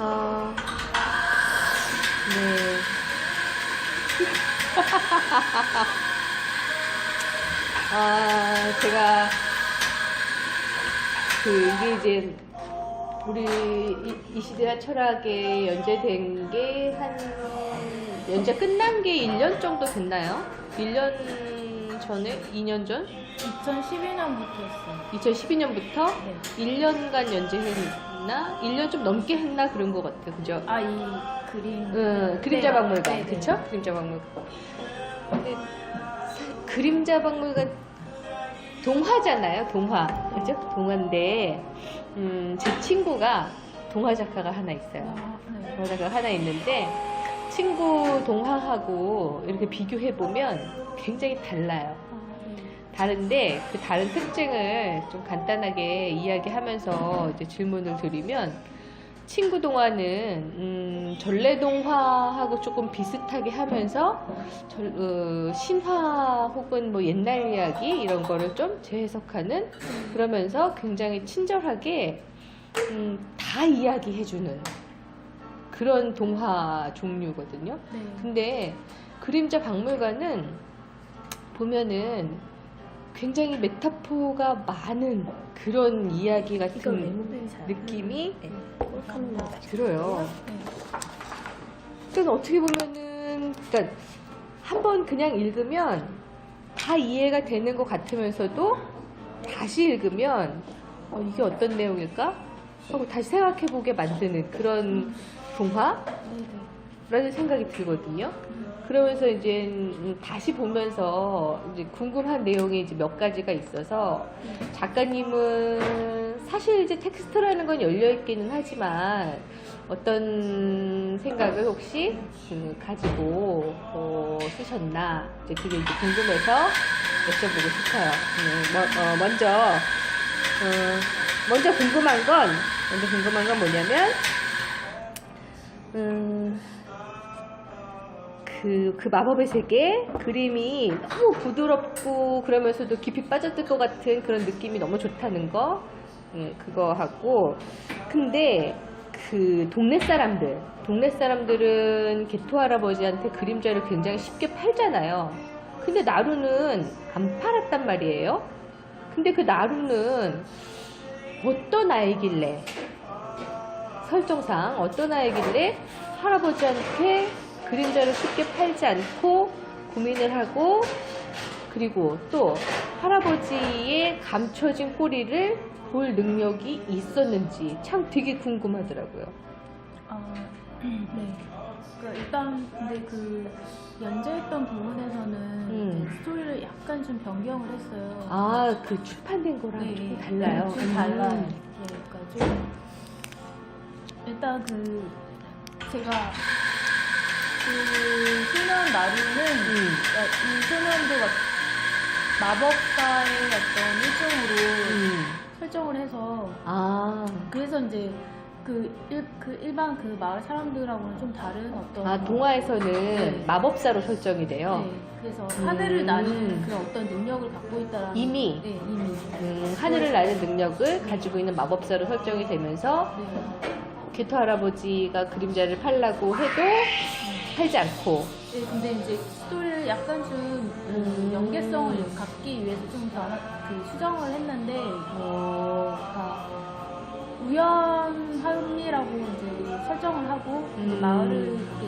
아, 네. 제가 이게 이제 우리 이 시대와 철학에 연재된 게 연재 끝난 게 1년 정도 됐나요? 1년 전에? 2년 전? 2012년부터 했어요. 2012년부터? 네. 1년간 연재했나? 1년 좀 넘게 했나? 그런 것 같아요. 그죠? 이 그림. 그림자 네. 박물관. 네, 네. 그쵸? 그림자 박물관. 근데 그림자 박물관 동화잖아요. 동화. 그죠? 동화인데, 제 친구가 동화 작가가 하나 있어요. 네. 동화 작가가 하나 있는데, 친구 동화하고 이렇게 비교해보면 굉장히 달라요. 네. 다른데, 그 다른 특징을 좀 간단하게 이야기하면서 이제 질문을 드리면, 친구 동화는 전래동화하고 조금 비슷하게 하면서 신화 혹은 뭐 옛날 이야기 이런 거를 좀 재해석하는, 그러면서 굉장히 친절하게 다 이야기해주는 그런 동화 종류거든요. 네. 근데 그림자 박물관은 보면은 굉장히 메타포가 많은 그런 이야기 같은 느낌이 들어요. 네. 그러니까 어떻게 보면은, 그러니까 한번 그냥 읽으면 다 이해가 되는 것 같으면서도 다시 읽으면 이게 어떤 내용일까? 하고 다시 생각해보게 만드는 그런 동화라는 생각이 들거든요. 그러면서 이제 다시 보면서 이제 궁금한 내용이 이제 몇 가지가 있어서, 작가님은 사실 이제 텍스트라는 건 열려 있기는 하지만 어떤 생각을 혹시 가지고 쓰셨나, 이제 그게 이제 궁금해서 여쭤보고 싶어요. 먼저 궁금한 건 뭐냐면, 그 마법의 세계 그림이 너무 부드럽고 그러면서도 깊이 빠져들 것 같은 그런 느낌이 너무 좋다는 거, 그거 하고, 근데 그 동네 사람들은 개토 할아버지한테 그림자를 굉장히 쉽게 팔잖아요. 근데 나루는 안 팔았단 말이에요. 근데 그 나루는 어떤 아이길래, 설정상 어떤 아이길래 할아버지한테 그림자를 쉽게 팔지 않고 고민을 하고, 그리고 또 할아버지의 감춰진 꼬리를 볼 능력이 있었는지 참 되게 궁금하더라고요. 네. 그러니까 일단 근데 그 연재했던 부분에서는 이제 스토리를 약간 좀 변경을 했어요. 그 출판된 거랑 네, 조금 달라요. 네, 좀 달라요. 네, 그러니까 좀 일단 제가 그 소년 나루는 그러니까 이 소년도 마법사의 어떤 일종으로 설정을 해서, 그래서 이제 일반 그 마을 사람들하고는 좀 다른 어떤 동화에서는 네. 마법사로 설정이 돼요. 네, 그래서 하늘을 나는 그런 어떤 능력을 갖고 있다라는. 이미? 네, 이미. 하늘을 나는 능력을 가지고 있는 마법사로 설정이 되면서, 네. 개토 할아버지가 그림자를 팔라고 해도 팔지 않고. 네, 근데 이제 스토리를 약간 좀 연계성을 갖기 위해서 좀 수정을 했는데, 그러니까 우연함이라고 이제 설정을 하고, 마을을 이렇게,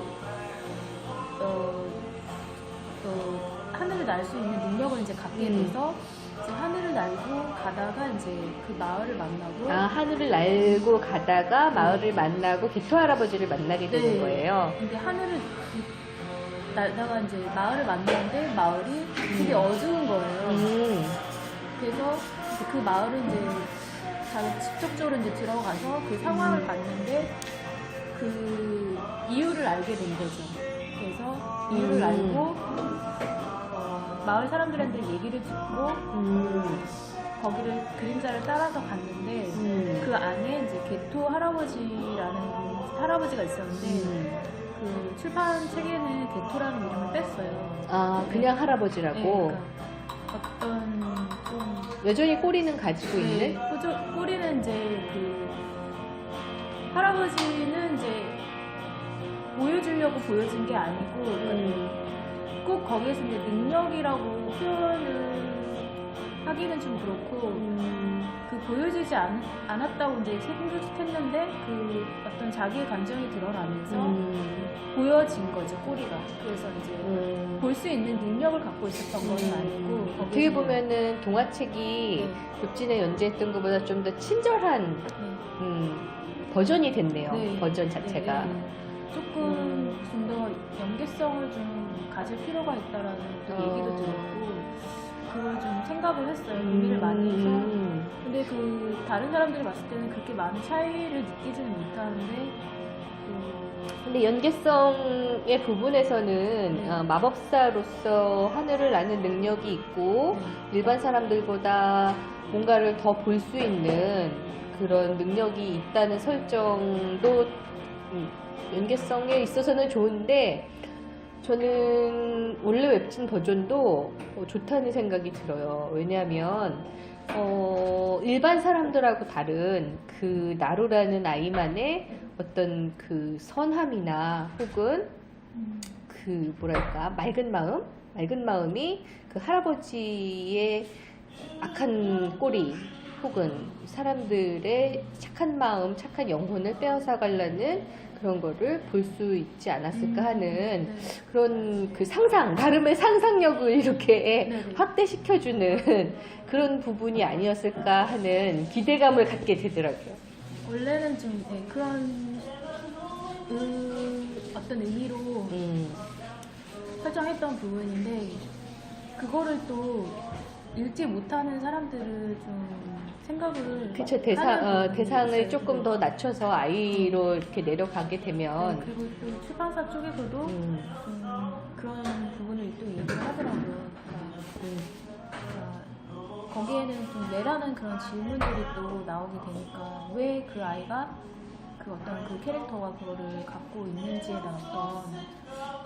하늘을 날 수 있는 능력을 이제 갖게 돼서, 이제 하늘을 날고 가다가 이제 그 마을을 만나고. 하늘을 날고 가다가 마을을 만나고 개토 할아버지를 만나게 되는 네. 거예요. 근데 하늘을 날다가 이제 마을을 만나는데 마을이 되게 어두운 거예요. 그래서 이제 그 마을을 이제 자기 직접적으로 이제 들어가서 그 상황을 봤는데 그 이유를 알게 된 거죠. 그래서 이유를 알고 마을 사람들한테 얘기를 듣고 거기를 그림자를 따라서 갔는데 그 안에 이제 개토 할아버지라는 할아버지가 있었는데 그 출판 책에는 개토라는 이름을 뺐어요. 그냥 할아버지라고. 네, 그러니까 어떤 좀 여전히 꼬리는 가지고 있는. 꼬리는 이제 할아버지는 이제 보여주려고 보여준 게 아니고 꼭 거기에서 이제 능력이라고 표현을 하기는 좀 그렇고 그 보여지지 않았다고 이제 생각했는데 그 어떤 자기의 감정이 드러나면서 보여진 거죠, 꼬리가. 그래서 이제 볼 수 있는 능력을 갖고 있었던 건 아니고 어떻게 거기서는- 보면은 동화책이 엽진에 연재했던 것보다 좀 더 친절한 네. 버전이 됐네요. 네. 버전 자체가. 네. 조금 좀 더 연계성을 좀 가질 필요가 있다라는 또 얘기도 들었고 그걸 좀 생각을 했어요. 고민을 많이 해서. 근데 그 다른 사람들이 봤을 때는 그렇게 많은 차이를 느끼지는 못하는데 근데 연계성의 부분에서는 마법사로서 하늘을 나는 능력이 있고 일반 사람들보다 뭔가를 더 볼 수 있는 그런 능력이 있다는 설정도 연계성에 있어서는 좋은데 저는 원래 웹툰 버전도 좋다는 생각이 들어요. 왜냐하면 일반 사람들하고 다른 그 나루라는 아이만의 어떤 그 선함이나 혹은 그 뭐랄까 맑은 마음이 그 할아버지의 악한 꼬리 혹은 사람들의 착한 마음, 착한 영혼을 빼앗아 가려는 그런 거를 볼 수 있지 않았을까 하는 그런 그 나름의 상상력을 이렇게 네네. 확대시켜주는 그런 부분이 아니었을까 하는 기대감을 갖게 되더라고요. 원래는 좀 그런 어떤 의미로 설정했던 부분인데 그거를 또 읽지 못하는 사람들을 좀 생각을 그쵸, 하는 대상을 부분이 조금 있어요. 더 낮춰서 아이로 이렇게 내려가게 되면 그리고 또 출판사 쪽에서도 그런 부분을 또 얘기를 하더라고요. 그러니까 거기에는 좀 왜라는 그런 질문들이 또 나오게 되니까 왜 그 아이가 그 어떤 그 캐릭터가 그거를 갖고 있는지에 대한 어떤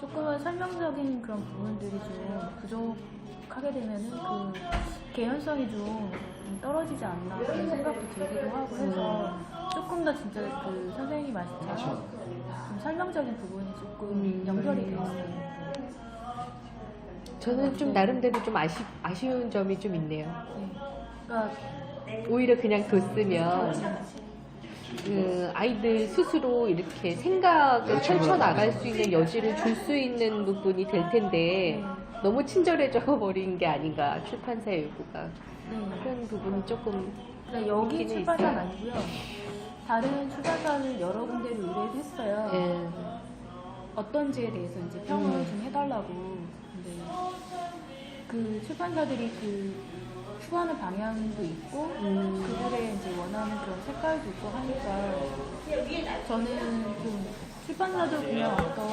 조금은 설명적인 그런 부분들이 좀 부족하게 되면은 그 개연성이 좀 떨어지지 않나 그런 생각도 들기도 하고 해서 조금 더 진짜 그 선생님이 말씀처럼 좀 설명적인 부분이 조금 연결이 되어 있어요. 저는 좀 나름대로 좀 아쉬운 점이 좀 있네요. 네. 그러니까 오히려 그냥 뒀으면 아이들 스스로 이렇게 생각을 펼쳐나갈 수 있는 여지를 줄 수 있는 부분이 될 텐데 너무 친절해져 버린 게 아닌가 출판사의 요구가 그런 부분이 조금 그러니까 여기 있기는 출판사는 있어요. 아니고요. 다른 출판사를 여러 군데를 의뢰를 했어요. 예. 어떤지에 대해서 이제 평을 좀 해달라고. 근데 그 출판사들이 그 추구하는 방향도 있고 그들의 이제 원하는 그런 색깔도 있고 하니까 저는 좀 출판사도 그냥 어떤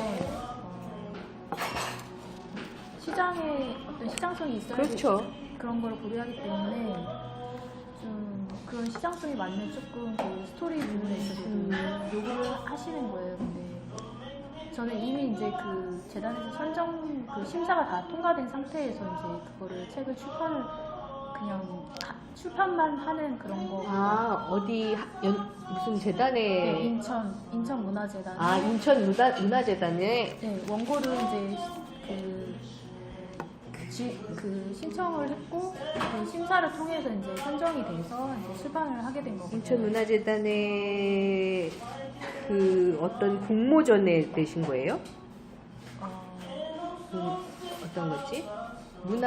시장에 어떤 시장성이 있어야 그렇죠. 그런 걸 고려하기 때문에 좀 그런 시장성이 맞는 조금 그 스토리 부분에 있어서도 요구를 하시는 거예요. 근데 저는 이미 이제 그 재단에서 선정 그 심사가 다 통과된 상태에서 이제 그거를 책을 그냥 출판만 하는 그런 거. 어디 무슨 재단에 네, 인천 문화재단. 인천 문화재단에 네, 원고를 이제 그 신청을 했고 그 심사를 통해서 이제 선정이 돼서 이제 출판을 하게 된 거거든요. 인천 문화재단에 그 어떤 공모전에 되신 거예요? 어떤 거지?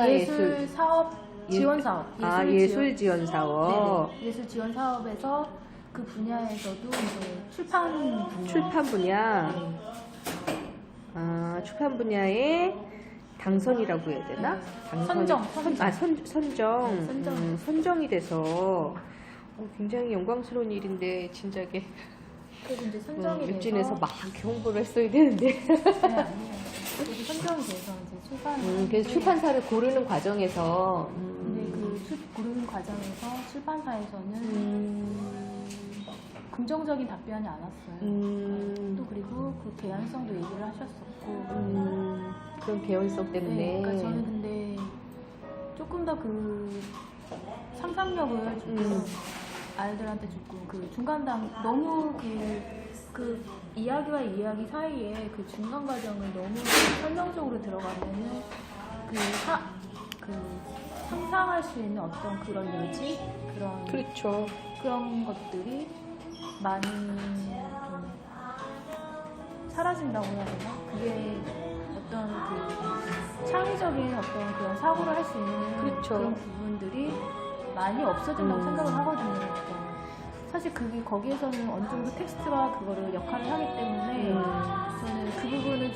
예술 사업 지원 사업. 예술 지원 사업. 네, 예술 지원 사업에서 그 분야에서도 이제 출판 분야. 출판 분야에 당선이라고 해야 되나? 네. 선정. 선정이 돼서 굉장히 영광스러운 일인데 진작에 그래서 이제 선정이 웹진에서 돼서 막 이렇게 홍보를 했어야 되는데. 아니에요. 그래서 선정이 돼서 이제 출판을. 그래서 출판사를 고르는 과정에서 근데 그 고르는 과정에서 출판사에서는 긍정적인 답변이 안 왔어요. 또 그리고 그 개연성도 얘기를 하셨었고 그런 개연성 때문에. 네, 그러니까 저는 근데 조금 더 그 상상력을 조금 아이들한테 조금 그 중간당 너무 그 이야기와 이야기 사이에 그 중간 과정을 너무 설명적으로 들어가면은 그 상상할 수 있는 어떤 그런 여지 그렇죠. 그런 것들이 많이 좀 사라진다고 해야 되나? 그게 어떤 그 창의적인 어떤 그런 사고를 할 수 있는 그렇죠. 그런 부분들이 많이 없어진다고 생각을 하거든요. 사실 그게 거기에서는 어느 정도 텍스트가 그거를 역할을 하기 때문에 저는 그 부분을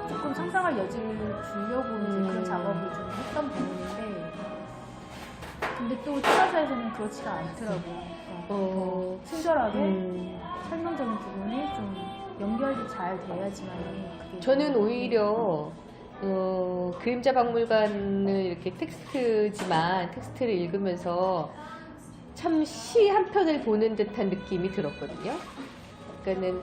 조금 상상할 여지를 주려고 이제 그런 작업을 좀 했던 부분인데 근데 또 투자사에서는 그렇지가 않더라고요. 그러니까 친절하게 설명적인 부분이 좀 연결이 잘 돼야지만 그게 저는 오히려 그림자 박물관을 이렇게 텍스트를 읽으면서 참 시 한 편을 보는 듯한 느낌이 들었거든요. 그러니까는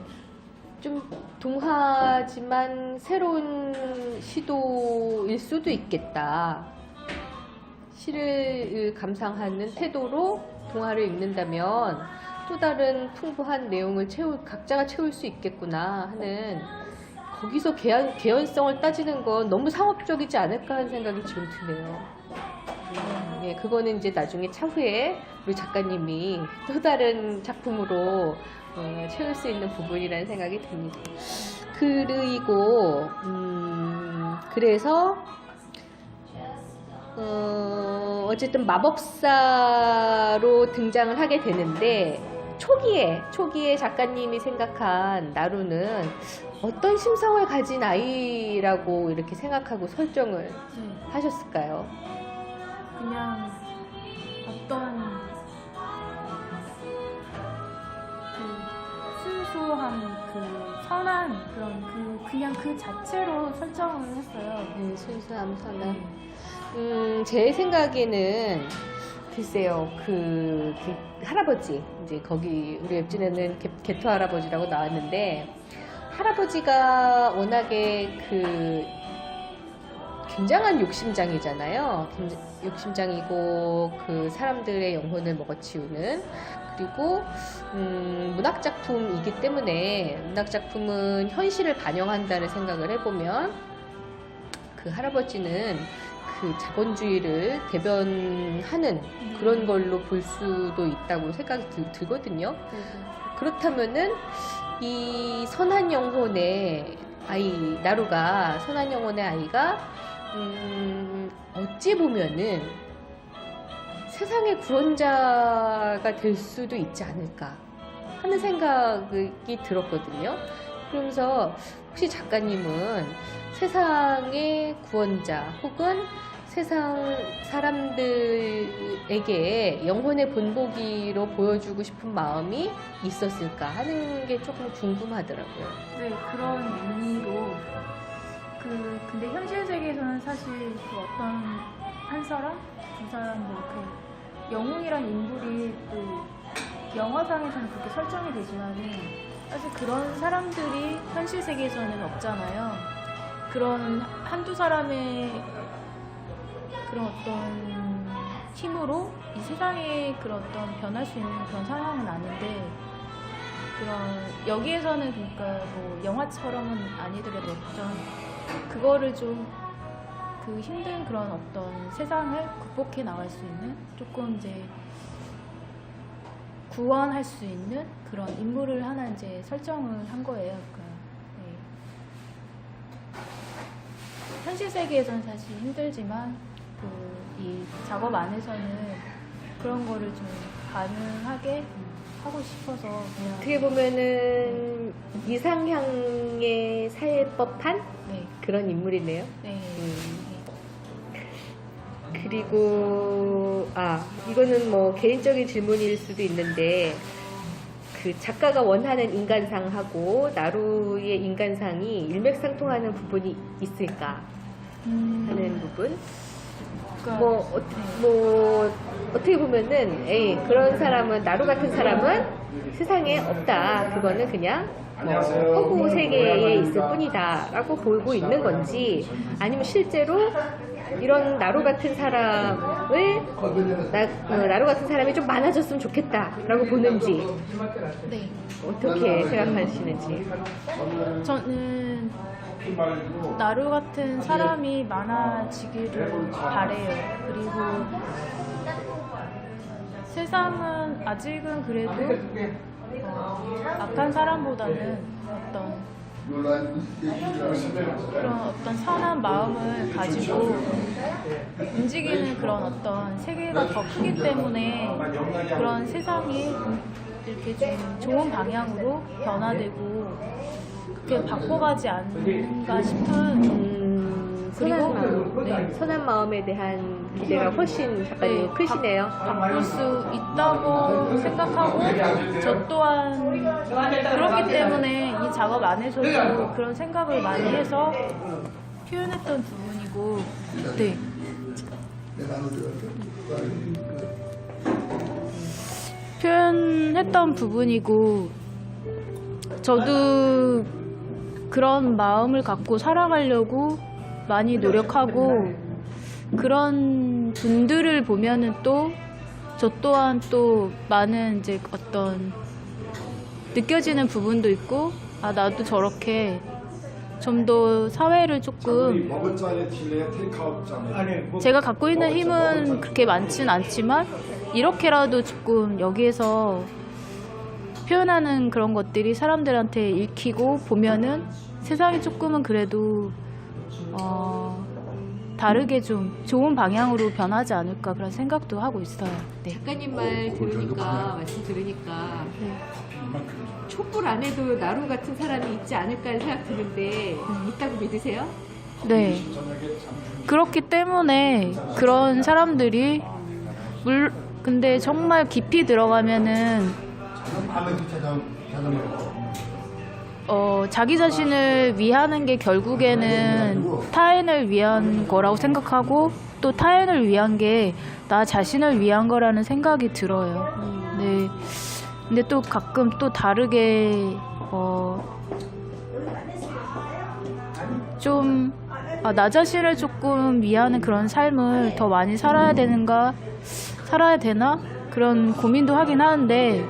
좀 동화지만 새로운 시도일 수도 있겠다. 시를 감상하는 태도로 동화를 읽는다면 또 다른 풍부한 내용을 각자가 채울 수 있겠구나 하는 거기서 개연성을 따지는 건 너무 상업적이지 않을까 하는 생각이 지금 드네요. 예, 그거는 이제 나중에 차후에 우리 작가님이 또 다른 작품으로 채울 수 있는 부분이라는 생각이 듭니다. 그리고 그래서 어쨌든 마법사로 등장을 하게 되는데 초기에 작가님이 생각한 나루는 어떤 심성을 가진 아이라고 이렇게 생각하고 설정을 하셨을까요? 그냥 어떤 그 순수한 그 선한 그냥 그 자체로 설정을 했어요. 순수함, 선함. 제 생각에는 글쎄요, 그 할아버지, 이제 거기 우리 웹진에는 개토 할아버지라고 나왔는데, 할아버지가 워낙에 굉장한 욕심장이잖아요. 욕심장이고 그 사람들의 영혼을 먹어치우는. 그리고 문학작품이기 때문에 문학작품은 현실을 반영한다는 생각을 해보면 그 할아버지는 그 자본주의를 대변하는 그런 걸로 볼 수도 있다고 생각이 들거든요. 그렇다면은 이 선한 영혼의 아이, 나루가 선한 영혼의 아이가 어찌 보면은 세상의 구원자가 될 수도 있지 않을까 하는 생각이 들었거든요. 그러면서 혹시 작가님은 세상의 구원자 혹은 세상 사람들에게 영혼의 본보기로 보여주고 싶은 마음이 있었을까 하는 게 조금 궁금하더라고요. 네, 그런 의미로 근데 현실 세계에서는 사실 그 어떤 한 사람, 두 사람 이렇게 영웅이란 인물이 또 영화상에서는 그렇게 설정이 되지만은 사실 그런 사람들이 현실 세계에서는 없잖아요. 그런 한두 사람의 그런 어떤 힘으로 이 세상에 그런 어떤 변할 수 있는 그런 상황은 아닌데 여기에서는 그러니까 뭐 영화처럼은 아니더라도 어떤 그거를 좀 그 힘든 그런 어떤 세상을 극복해 나갈 수 있는 조금 이제 구원할 수 있는 그런 인물을 하나 이제 설정을 한 거예요. 그러니까 현실 세계에서는 사실 힘들지만 이 작업 안에서는 그런 거를 좀 가능하게 하고 싶어서 그냥 어떻게 보면은 이상향에 살 법한 그런 인물이네요. 네. 그리고 이거는 뭐 개인적인 질문일 수도 있는데 그 작가가 원하는 인간상하고 나루의 인간상이 일맥상통하는 부분이 있을까 하는 부분. 그러니까, 뭐 어떻게 보면은 그런 사람은 나루 같은 사람은 세상에 없다. 그거는 그냥 허구 세계에 있을 뿐이다 라고 보고 있는 건지 아니면 실제로 이런 나루 같은 사람을 나루 같은 사람이 좀 많아졌으면 좋겠다라고 보는지 네. 어떻게 생각하시는지. 저는 나루 같은 사람이 많아지기를 바래요. 그리고 세상은 아직은 그래도 악한 사람보다는 그런 어떤 선한 마음을 가지고 움직이는 그런 어떤 세계가 더 크기 때문에 그런 세상이 이렇게 좀 좋은 방향으로 변화되고 그렇게 바꿔가지 않는가 싶은 선한 그리고 마음, 네. 선한 마음에 대한 기대가 훨씬 작가님 네, 크시네요. 바꿀 수 있다고 생각하고 저 또한 그렇기 때문에 이 작업 안에서도 그런 생각을 많이 해서 표현했던 부분이고 네. 표현했던 부분이고 저도 그런 마음을 갖고 살아가려고 많이 노력하고 그런 분들을 보면은 또 저 또한 또 많은 이제 어떤 느껴지는 부분도 있고 아 나도 저렇게 좀 더 사회를 조금 제가 갖고 있는 힘은 그렇게 많진 않지만 이렇게라도 조금 여기에서 표현하는 그런 것들이 사람들한테 읽히고 보면은 세상이 조금은 그래도 다르게 좀 좋은 방향으로 변하지 않을까 그런 생각도 하고 있어요. 네. 작가님 말 들으니까 말씀 들으니까 네. 촛불 안에도 나루 같은 사람이 있지 않을까 하는 생각 드는데 있다고 믿으세요? 네. 그렇기 때문에 그런 사람들이 근데 정말 깊이 들어가면은 자기 자신을 위하는 게 결국에는 타인을 위한 거라고 생각하고 또 타인을 위한 게 나 자신을 위한 거라는 생각이 들어요. 네. 근데 또 가끔 또 다르게 좀 나 자신을 조금 위하는 그런 삶을 더 많이 살아야 되나 그런 고민도 하긴 하는데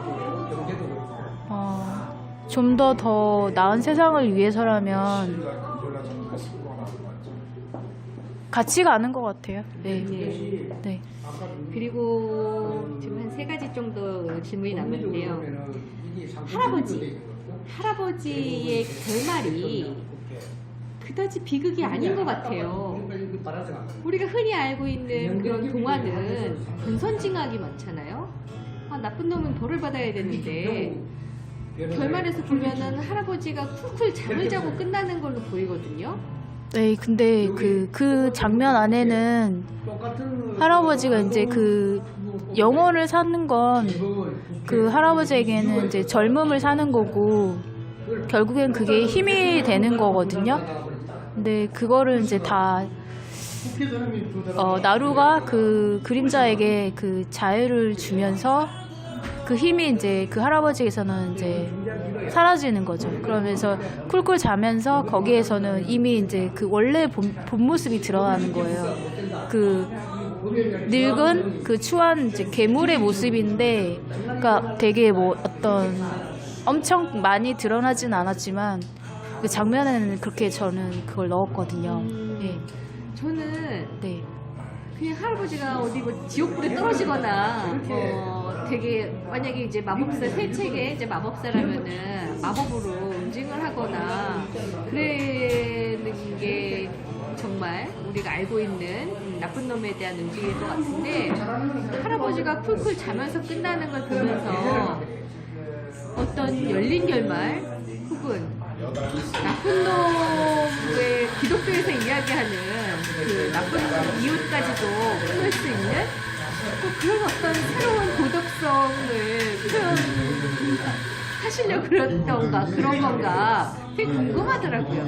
좀 더 나은 세상을 위해서라면 같이 가는 것 같아요. 네. 네. 그리고 지금 한 3가지 정도 질문이 남았는데요. 할아버지의 결말이 그다지 비극이 아닌 것 같아요. 우리가 흔히 알고 있는 그런 동화는 권선징악이 많잖아요. 나쁜 놈은 벌을 받아야 되는데 결말에서 보면은 할아버지가 쿨쿨 잠을 자고 끝나는 걸로 보이거든요. 네, 근데 그 장면 안에는 할아버지가 이제 그 영혼을 사는 건 그 할아버지에게는 이제 젊음을 사는 거고 결국엔 그게 힘이 되는 거거든요. 근데 그거를 이제 다 나루가 그 그림자에게 그 자유를 주면서 그 힘이 이제 그 할아버지에게서는 이제 사라지는 거죠. 그러면서 쿨쿨 자면서 거기에서는 이미 이제 그 원래 본 모습이 드러나는 거예요. 그 늙은 그 추한 이제 괴물의 모습인데, 그러니까 되게 뭐 어떤 엄청 많이 드러나진 않았지만 그 장면에는 그렇게 저는 그걸 넣었거든요. 네. 저는 네. 그냥 할아버지가 어디 뭐 지옥불에 떨어지거나 되게 만약에 이제 마법사 새 책에 이제 마법사라면은 마법으로 응징을 하거나 그러는 게 정말 우리가 알고 있는 나쁜 놈에 대한 응징일 것 같은데 할아버지가 쿨쿨 자면서 끝나는 걸 보면서 어떤 열린 결말 혹은 나쁜 놈의 기독교에서 이야기하는 그 나쁜 이웃까지도 품을 수 있는 또 그런 어떤 새로운 도덕성을 표현하시려고 그랬던가 그런 건가 되게 궁금하더라고요.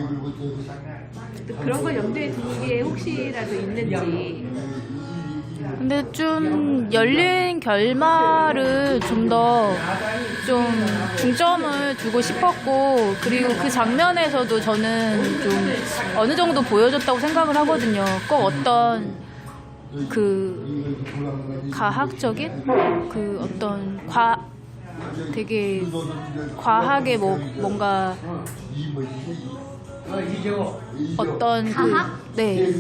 또 그런 걸 염두에 두는 게 혹시라도 있는지. 근데 좀 열린 결말을 좀 더 좀 중점을 두고 싶었고, 그리고 그 장면에서도 저는 좀 어느 정도 보여줬다고 생각을 하거든요. 꼭 어떤 그 가학적인 그 어떤 되게 과하게 뭔가 어떤 가학? 네.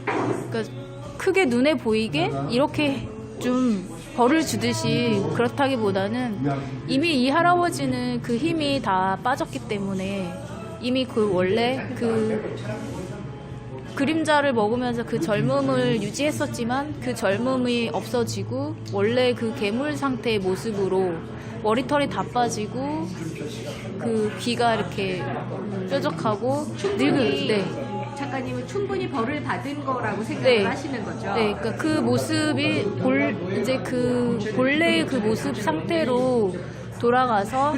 그러니까 크게 눈에 보이게 이렇게 좀 벌을 주듯이, 그렇다기보다는 이미 이 할아버지는 그 힘이 다 빠졌기 때문에 이미 그 원래 그 그림자를 먹으면서 그 젊음을 유지했었지만 그 젊음이 없어지고 원래 그 괴물 상태의 모습으로 머리털이 다 빠지고 그 귀가 이렇게 뾰족하고 늙은, 네. 작가님은 충분히 벌을 받은 거라고 생각을 하시는 거죠. 네, 그러니까 그 모습이 이제 그 본래의 그 모습 상태로 돌아가서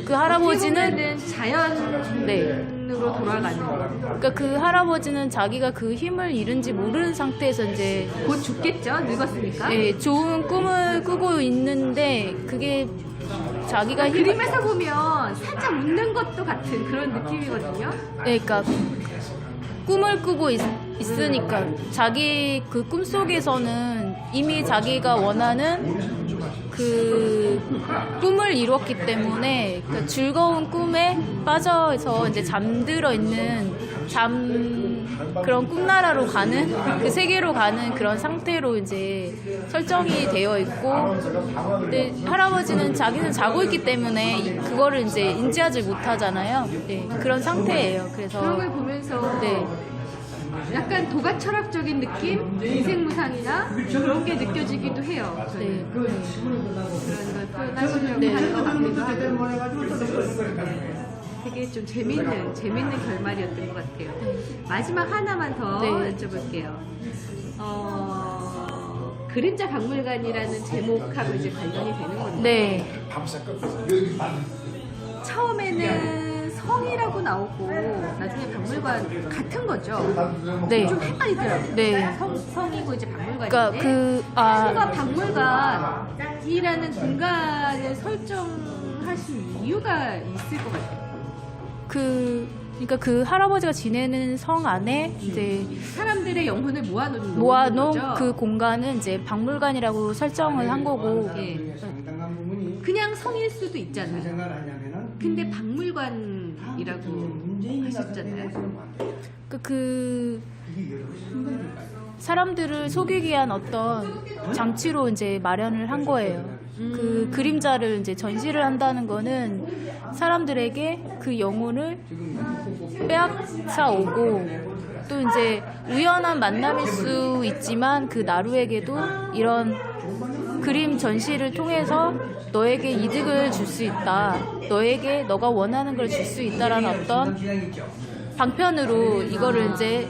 그 할아버지는 자연으로 네. 돌아가는. 그러니까 그 할아버지는 자기가 그 힘을 잃은지 모르는 상태에서 이제 곧 죽겠죠. 늙었으니까. 네, 좋은 꿈을 꾸고 있는데 그게 자기가 그림에서 보면 살짝 웃는 것도 같은 그런 느낌이거든요. 네, 그러니까 꿈을 꾸고 있으니까 자기 그 꿈속에서는 이미 자기가 원하는 그 꿈을 이뤘기 때문에 그 즐거운 꿈에 빠져서 이제 잠들어 있는 그런 꿈나라로 가는 그 세계로 가는 그런 상태로 이제 설정이 되어 있고, 근데 할아버지는 자기는 자고 있기 때문에 그거를 이제 인지하지 못하잖아요. 네, 그런 상태예요. 그래서 그런 걸 보면서 네. 약간 도가 철학적인 느낌, 인생무상이나 그런 게 느껴지기도 해요. 네. 그런 걸 표현하시려고 네. 하는 것 같기도 하고. 되게 좀 재밌는 결말이었던 것 같아요. 마지막 하나만 더 네. 여쭤볼게요. 그림자 박물관이라는 제목하고 이제 관련이 되는 건데, 네. 처음에는 성이라고 나오고 나중에 박물관 같은 거죠. 네. 좀 헷갈리더라고요. 네. 성이고 이제 박물관인데, 그러니까 성과 박물관이라는 공간을 설정하신 이유가 있을 것 같아요. 그러니까 그 할아버지가 지내는 성 안에 이제 사람들의 영혼을 모아놓은 모아놓은 그 공간은 이제 박물관이라고 설정을 한 거고. 예. 그냥 성일 수도 있잖아요. 근데 박물관이라고 하셨잖아요. 그 사람들을 속이기 위한 어떤 장치로 이제 마련을 한 거예요. 그 그림자를 이제 전시를 한다는 거는 사람들에게 그 영혼을 빼앗아 오고, 또 이제 우연한 만남일 수 있지만 그 나루에게도 이런 그림 전시를 통해서 너에게 이득을 줄 수 있다, 너에게 너가 원하는 걸 줄 수 있다라는 어떤 방편으로 이거를 이제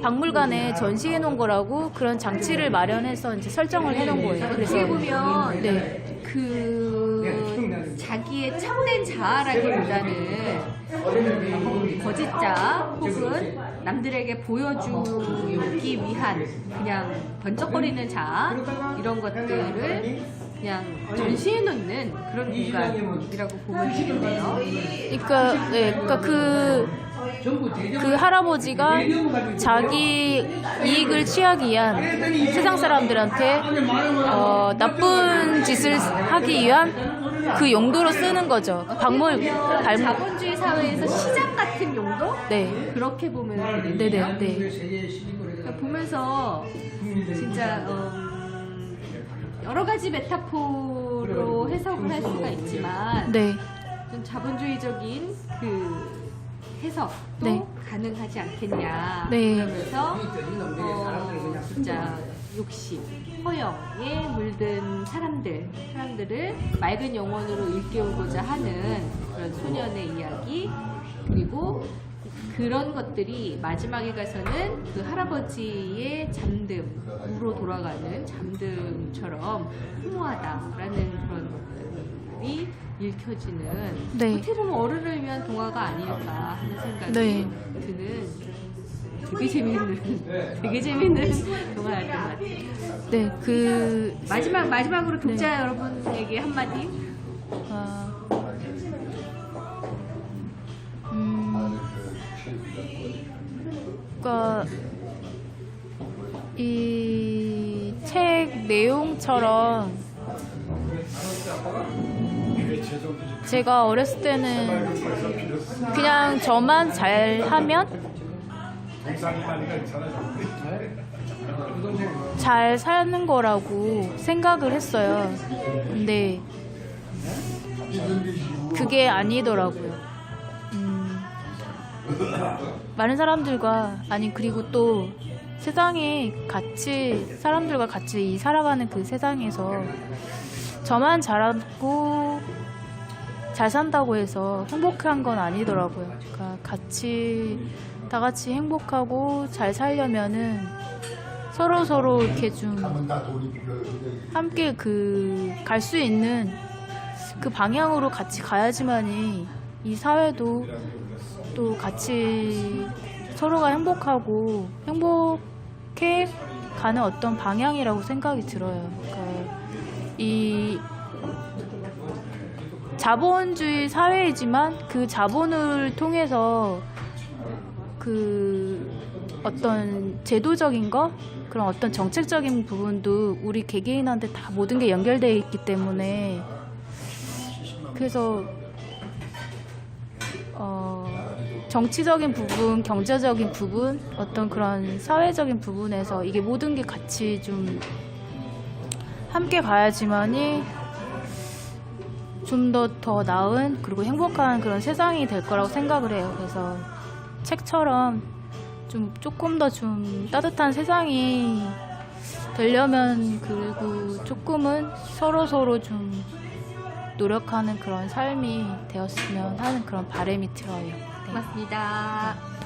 박물관에 전시해 놓은 거라고, 그런 장치를 마련해서 이제 설정을 해 놓은 거예요. 어떻게 보면 네. 그 자기의 참된 자아라기보다는 거짓자 혹은 남들에게 보여주기 위한 그냥 번쩍거리는 자아, 이런 것들을 그냥 전시해 놓는 그런 공간이라고 보면 되겠네요. 그러니까 네, 그러니까 그 할아버지가 자기 이익을 취하기 위한, 세상 사람들한테 나쁜 짓을 하기 위한 그 용도로 쓰는 거죠. 자본주의 사회에서 시장 같은 용도? 네. 그렇게 보면 네네. 그러니까 보면서 진짜 여러 가지 메타포로 해석을 할 수가 있지만, 네. 좀 자본주의적인 그 해석도 네. 가능하지 않겠냐. 네. 그러면서 진짜 욕심, 허영에 물든 사람들을 맑은 영혼으로 일깨우고자 하는 그런 소년의 이야기, 그리고 그런 것들이 마지막에 가서는 그 할아버지의 잠듦으로 돌아가는 잠듦처럼 허무하다라는 그런 것들이 읽혀지는, 네. 어떻게 보면 어른을 위한 동화가 아닐까 하는 생각이 네. 드는 되게 재밌는 동화였던 것 같아요. 네, 그 마지막으로 독자 여러분에게 한마디. 그러니까 이 책 내용처럼 제가 어렸을 때는 그냥 저만 잘하면 잘 사는 거라고 생각을 했어요. 근데 그게 아니더라고요. 많은 사람들과 그리고 또 세상에 사람들과 같이 살아가는 그 세상에서 저만 잘하고 잘 산다고 해서 행복한 건 아니더라고요. 그러니까 다 같이 행복하고 잘 살려면은 서로 이렇게 좀 함께 갈 수 있는 그 방향으로 같이 가야지만이 이 사회도 또 같이 서로가 행복해 가는 어떤 방향이라고 생각이 들어요. 그러니까 이 자본주의 사회이지만 그 자본을 통해서 그 어떤 제도적인 거 그런 어떤 정책적인 부분도 우리 개개인한테 다 모든 게 연결되어 있기 때문에 그래서 정치적인 부분, 경제적인 부분, 어떤 그런 사회적인 부분에서 이게 모든 게 같이 좀 함께 가야지만이 좀 더 나은 그리고 행복한 그런 세상이 될 거라고 생각을 해요. 그래서 책처럼 조금 더 좀 따뜻한 세상이 되려면 그리고 조금은 서로 좀 노력하는 그런 삶이 되었으면 하는 그런 바람이 들어요. 네. 고맙습니다.